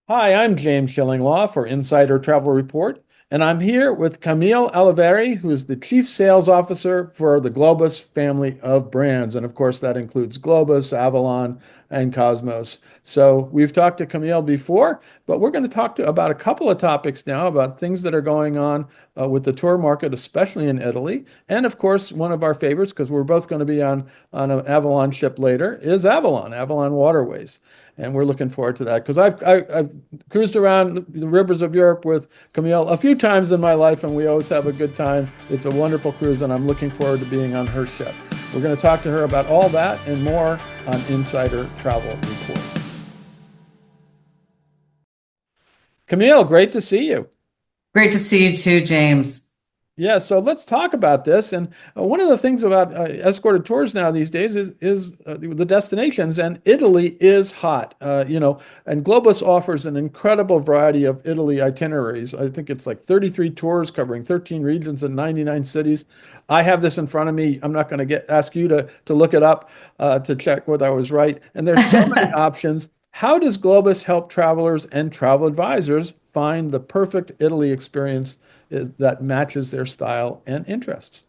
Hi, I'm James Shillinglaw for Insider Travel Report, and I'm here with Camille Oliveri, who is the Chief Sales Officer for the Globus family of brands. And of course, that includes Globus, Avalon, and Cosmos. So we've talked to Camille before, but we're going to talk about a couple of topics now about things that are going on with the tour market, especially in Italy. And of course, one of our favorites, because we're both going to be on an Avalon ship later, is Avalon Waterways. And we're looking forward to that because I've cruised around the rivers of Europe with Camille a few times in my life, and we always have a good time. It's a wonderful cruise, and I'm looking forward to being on her ship. We're going to talk to her about all that and more on Insider Travel Report. Camille, great to see you. Great to see you too, James. Yeah, so let's talk about this. And one of the things about escorted tours now these days is the destinations, and Italy is hot. And Globus offers an incredible variety of Italy itineraries. I think it's like 33 tours covering 13 regions and 99 cities. I have this in front of me. I'm not going to get ask you to look it up to check whether I was right. And there's so many options. How does Globus help travelers and travel advisors find the perfect Italy experience that matches their style and interests?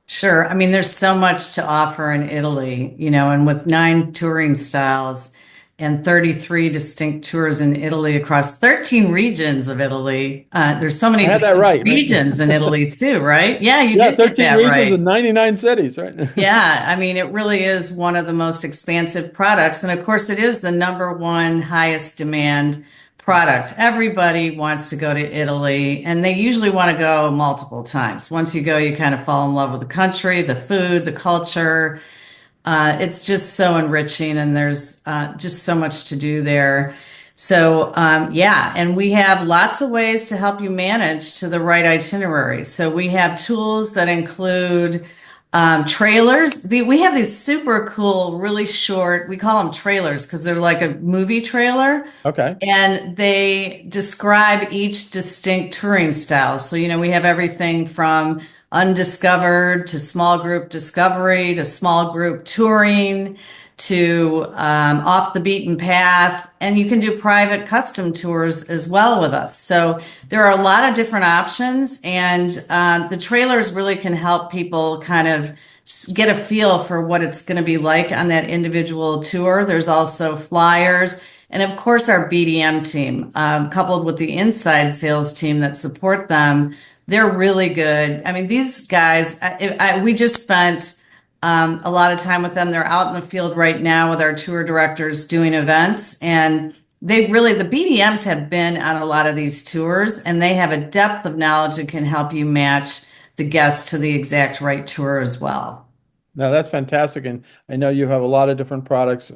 Sure. I mean, there's so much to offer in Italy, and with nine touring styles and 33 distinct tours in Italy across 13 regions of Italy. There's so I many had that distinct right. regions in Italy too, right? Yeah, you Yeah, did get 13 that regions right. and 99 cities, right? Yeah, I mean, it really is one of the most expansive products. And of course, it is the number one highest demand product. Everybody wants to go to Italy, and they usually want to go multiple times. Once you go, you kind of fall in love with the country, the food, the culture. It's just so enriching, and there's just so much to do there. So, yeah, and we have lots of ways to help you manage to the right itinerary. So, we have tools that include trailers. We have these super cool, really short, we call them trailers because they're like a movie trailer. Okay. And they describe each distinct touring style. So, we have everything from undiscovered to small group discovery to small group touring to off the beaten path. And you can do private custom tours as well with us. So there are a lot of different options, and the trailers really can help people kind of get a feel for what it's going to be like on that individual tour. There's also flyers. And of course, our BDM team, coupled with the inside sales team that support them, they're really good. I mean, these guys, we just spent a lot of time with them. They're out in the field right now with our tour directors doing events. And the BDMs have been on a lot of these tours, and they have a depth of knowledge that can help you match the guests to the exact right tour as well. Now that's fantastic. And I know you have a lot of different products,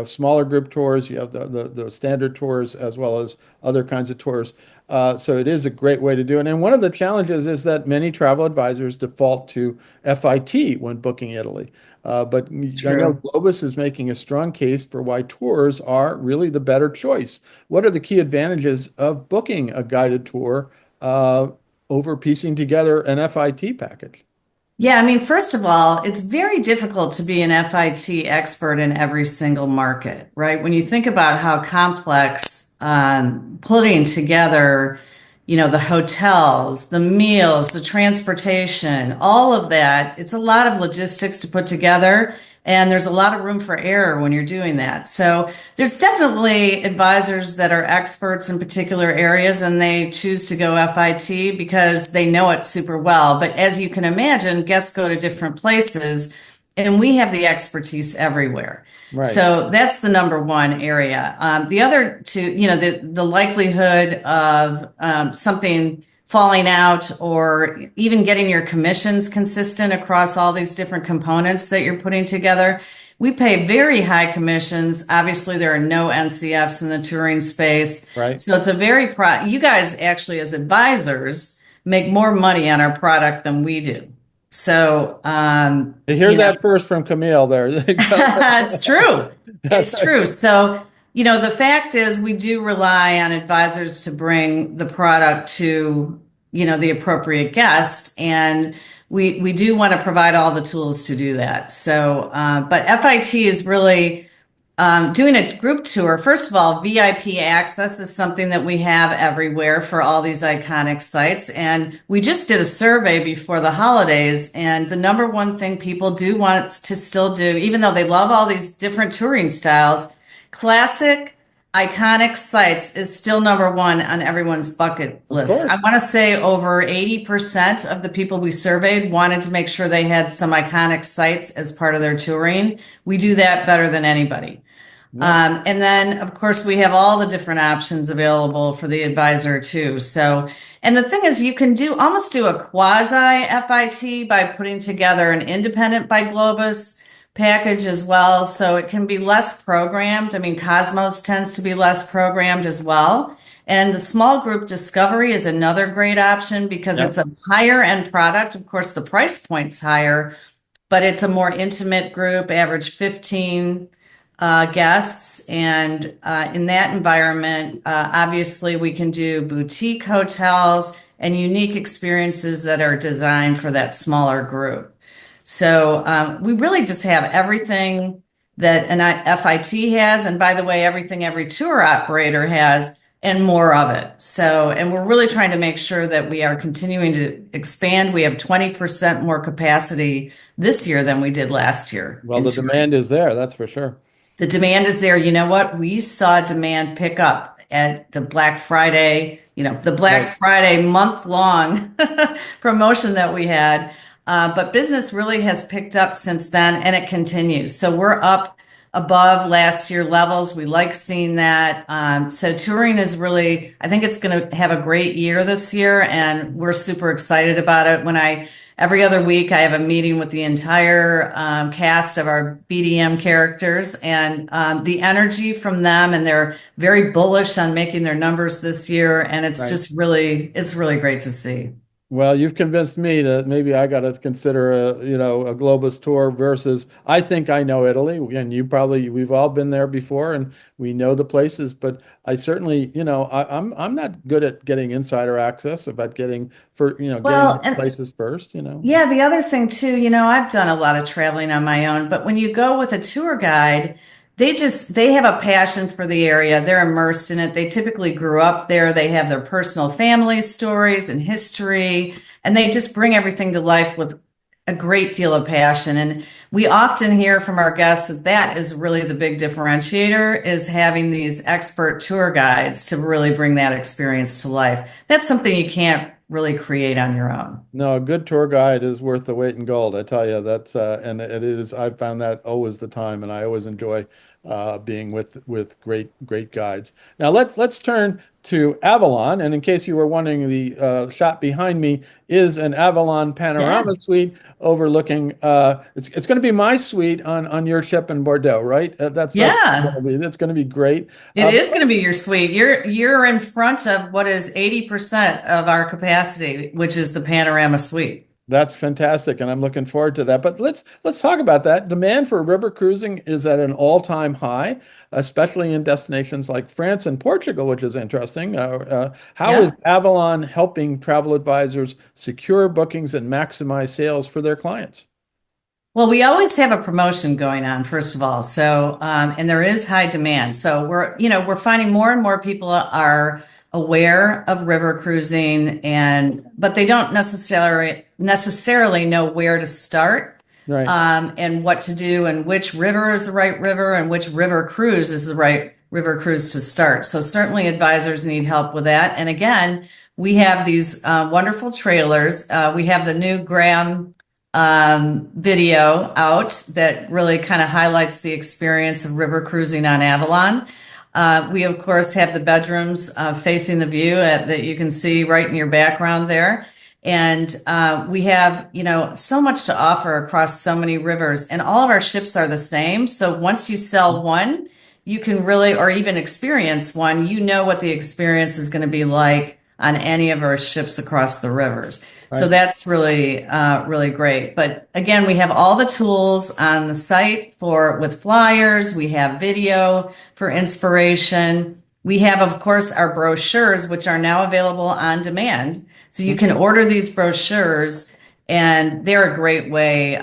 smaller group tours, you have the standard tours as well as other kinds of tours. So it is a great way to do it. And one of the challenges is that many travel advisors default to FIT when booking Italy. But It's I know true. Globus is making a strong case for why tours are really the better choice. What are the key advantages of booking a guided tour over piecing together an FIT package? Yeah, I mean, first of all, it's very difficult to be an FIT expert in every single market, right? When you think about how complex putting together, the hotels, the meals, the transportation, all of that, it's a lot of logistics to put together. And there's a lot of room for error when you're doing that. So there's definitely advisors that are experts in particular areas and they choose to go FIT because they know it super well. But as you can imagine, guests go to different places and we have the expertise everywhere. Right. So that's the number one area. The other two, the likelihood of something falling out or even getting your commissions consistent across all these different components that you're putting together. We pay very high commissions. Obviously, there are no NCFs in the touring space. Right. So it's a you guys actually, as advisors, make more money on our product than we do. So, You hear that first from Camille there. it's true. It's true. So, the fact is we do rely on advisors to bring the product to, the appropriate guest. And we do want to provide all the tools to do that. So, but FIT is really Doing a group tour, first of all, VIP access is something that we have everywhere for all these iconic sites. And we just did a survey before the holidays, and the number one thing people do want to still do, even though they love all these different touring styles, classic, iconic sites is still number one on everyone's bucket Of list. I course. want to say over 80% of the people we surveyed wanted to make sure they had some iconic sites as part of their touring. We do that better than anybody. Yep. And then, of course, we have all the different options available for the advisor too. So, and the thing is, you can do almost do a quasi FIT by putting together an independent by Globus package as well. So it can be less programmed. I mean, Cosmos tends to be less programmed as well. And the small group discovery is another great option because Yep. it's a higher end product. Of course, the price point's higher, but it's a more intimate group, average 15 guests. And in that environment, obviously, we can do boutique hotels and unique experiences that are designed for that smaller group. So we really just have everything that an FIT has. And by the way, everything every tour operator has and more of it. So, and we're really trying to make sure that we are continuing to expand. We have 20% more capacity this year than we did last year Well, in the touring. demand is there, that's for sure. The demand is there. You know what? We saw demand pick up at the Black Friday, the Right. Black Friday month long promotion that we had. But business really has picked up since then and it continues. So we're up above last year levels. We like seeing that. So touring is really, I think it's going to have a great year this year and we're super excited about it. Every other week, I have a meeting with the entire cast of our BDM characters, and the energy from them, and they're very bullish on making their numbers this year, and Right. it's really great to see. Well, you've convinced me that maybe I got to consider a Globus tour versus I think I know Italy, and we've all been there before and we know the places, but I certainly, I'm not good at getting insider access about getting Well, and places first. yeah, the other thing too, I've done a lot of traveling on my own, but when you go with a tour guide, they have a passion for the area. They're immersed in it. They typically grew up there. They have their personal family stories and history, and they just bring everything to life with a great deal of passion. And we often hear from our guests that that is really the big differentiator is having these expert tour guides to really bring that experience to life. That's something you can't really create on your own. No, a good tour guide is worth the weight in gold. I tell you, and it is. I've found that always the time, and I always enjoy being with great guides. Now let's turn to Avalon, and in case you were wondering, the shot behind me is an Avalon Yeah. panorama suite overlooking. It's going to be my suite on your ship in Bordeaux, right? That's Yeah. that's going to be great. It is going to be your suite. You're in front of what is 80% of our capacity, which is the panorama suite. That's fantastic, and I'm looking forward to that. But let's talk about that. Demand for river cruising is at an all-time high, especially in destinations like France and Portugal, which is interesting. How is Yeah. Avalon helping travel advisors secure bookings and maximize sales for their clients? Well, we always have a promotion going on, first of all. So, and there is high demand. So we're finding more and more people are aware of river cruising but they don't necessarily know where to start, Right. and what to do and which river is the right river and which river cruise is the right river cruise to start. So certainly advisors need help with that. And again, we have these wonderful trailers. We have the new Graham video out that really kind of highlights the experience of river cruising on Avalon. We, of course, have the bedrooms facing the view that you can see right in your background there. And we have, so much to offer across so many rivers, and all of our ships are the same. So once you sell one, you can really, or even experience one, you know what the experience is going to be like on any of our ships across the rivers. So Right. that's really, really great. But again, we have all the tools on the site with flyers. We have video for inspiration. We have, of course, our brochures, which are now available on demand. So you can order these brochures, and they're a great way.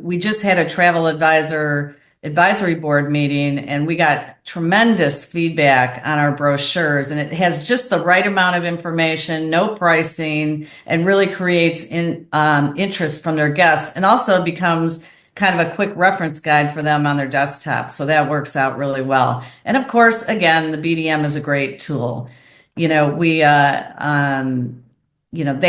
We just had a travel advisor advisory board meeting, and we got tremendous feedback on our brochures. And it has just the right amount of information, no pricing, and really creates interest from their guests, and also becomes kind of a quick reference guide for them on their desktop. So that works out really well. And of course, again, the BDM is a great tool. You know, they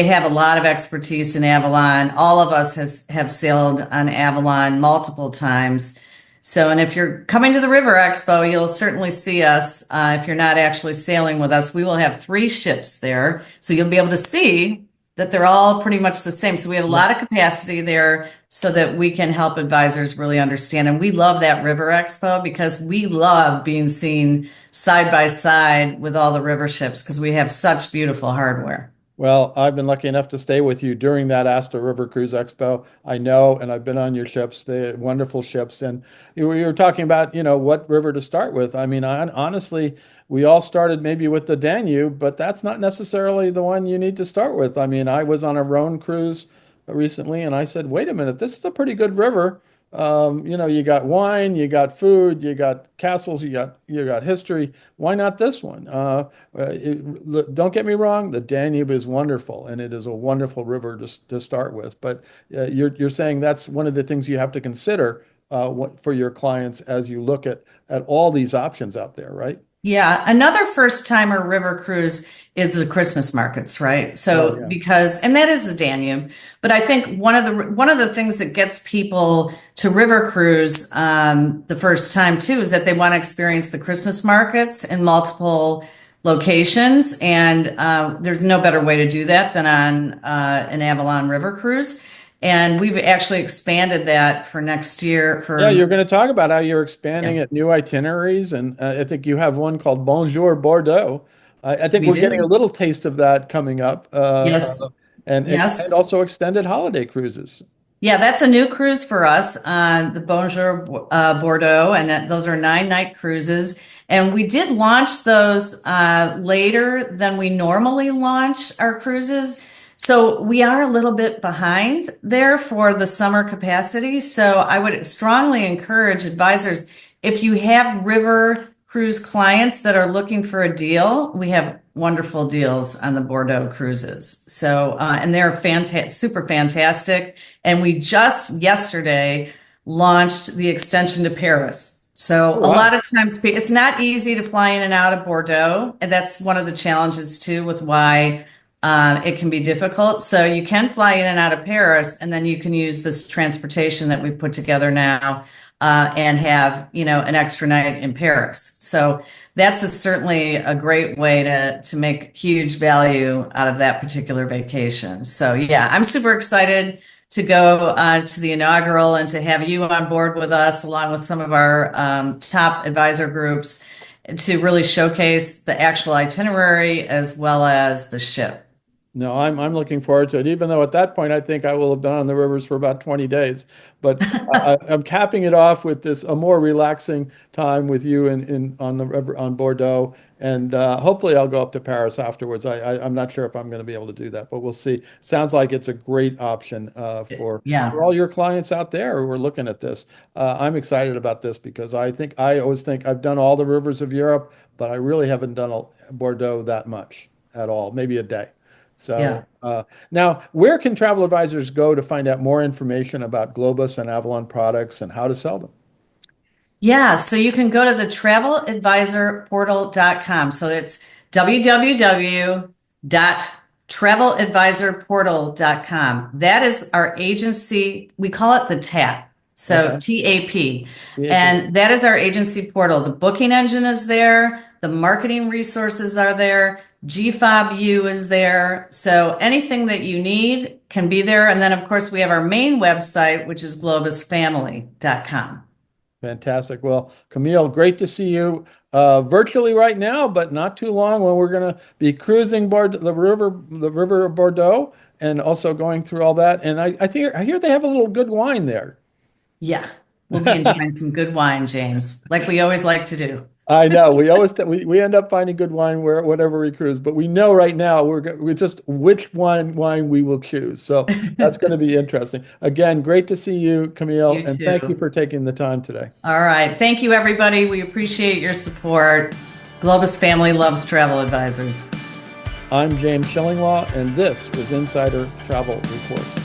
have a lot of expertise in Avalon. All of us have sailed on Avalon multiple times. So, and if you're coming to the River Expo, you'll certainly see us. If you're not actually sailing with us, we will have 3 ships there. So you'll be able to see that they're all pretty much the same. So we have a lot of capacity there so that we can help advisors really understand. And we love that River Expo because we love being seen side by side with all the river ships because we have such beautiful hardware. Well, I've been lucky enough to stay with you during that Asta River Cruise Expo. I know, and I've been on your ships. They're wonderful ships. And you were talking about, what river to start with. I mean, honestly, we all started maybe with the Danube, but that's not necessarily the one you need to start with. I mean, I was on a Rhone cruise recently, and I said, wait a minute, this is a pretty good river. You got wine, you got food, you got castles, you got history. Why not this one? Don't get me wrong, the Danube is wonderful, and it is a wonderful river to start with. But you're saying that's one of the things you have to consider for your clients as you look at all these options out there, right? Yeah, another first timer river cruise is the Christmas markets, right? Oh So yeah. because and that is the Danube, but I think one of the things that gets people to river cruise the first time too is that they want to experience the Christmas markets in multiple locations, and there's no better way to do that than on an Avalon river cruise. And we've actually expanded that for next year Yeah, for you're going to talk about how you're yeah, expanding at new itineraries, and I think you have one called Bonjour Bordeaux. I think we we're getting a do. little taste of that coming up, Yes. and Yes. also extended holiday cruises. Yeah, that's a new cruise for us on the Bonjour Bordeaux, and those are 9 night cruises. And we did launch those later than we normally launch our cruises. So we are a little bit behind there for the summer capacity. So I would strongly encourage advisors, if you have river cruise clients that are looking for a deal, we have wonderful deals on the Bordeaux cruises. So, and they're super fantastic. And we just yesterday launched the extension to Paris. So Oh, a wow. lot of times it's not easy to fly in and out of Bordeaux. And that's one of the challenges too with why it can be difficult. So you can fly in and out of Paris, and then you can use this transportation that we put together now and have, an extra night in Paris. So certainly a great way to make huge value out of that particular vacation. So yeah, I'm super excited to go to the inaugural and to have you on board with us, along with some of our top advisor groups, to really showcase the actual itinerary as well as the ship. No, I'm looking forward to it, even though at that point I think I will have been on the rivers for about 20 days. But I'm capping it off with this a more relaxing time with you in on the river on Bordeaux, and hopefully I'll go up to Paris afterwards. I'm not sure if I'm going to be able to do that, but we'll see. Sounds like it's a great option for Yeah, all your clients out there who are looking at this. I'm excited about this because I always think I've done all the rivers of Europe, but I really haven't done Bordeaux that much at all, maybe a day. yeah. So now, where can travel advisors go to find out more information about Globus and Avalon products and how to sell them? Yeah, so you can go to the traveladvisorportal.com. So it's www.traveladvisorportal.com. That is our agency. We call it the TAP. So Okay. TAP. PAP. And that is our agency portal. The booking engine is there. The marketing resources are there. GFOBU is there. So anything that you need can be there. And then, of course, we have our main website, which is globusfamily.com. Fantastic. Well, Camille, great to see you virtually right now, but not too long when we're going to be cruising the river of Bordeaux, and also going through all that. And I hear they have a little good wine there. Yeah, we'll be enjoying some good wine, James, like we always like to do. I know we always we end up finding good wine where whatever we cruise, but we know right now we're just which wine we will choose. So that's going to be interesting. Again, great to see you, Camille, You and thank you too. for taking the time today. All right. Thank you, everybody. We appreciate your support. Globus family loves travel advisors. I'm James Shillinglaw, and this is Insider Travel Report.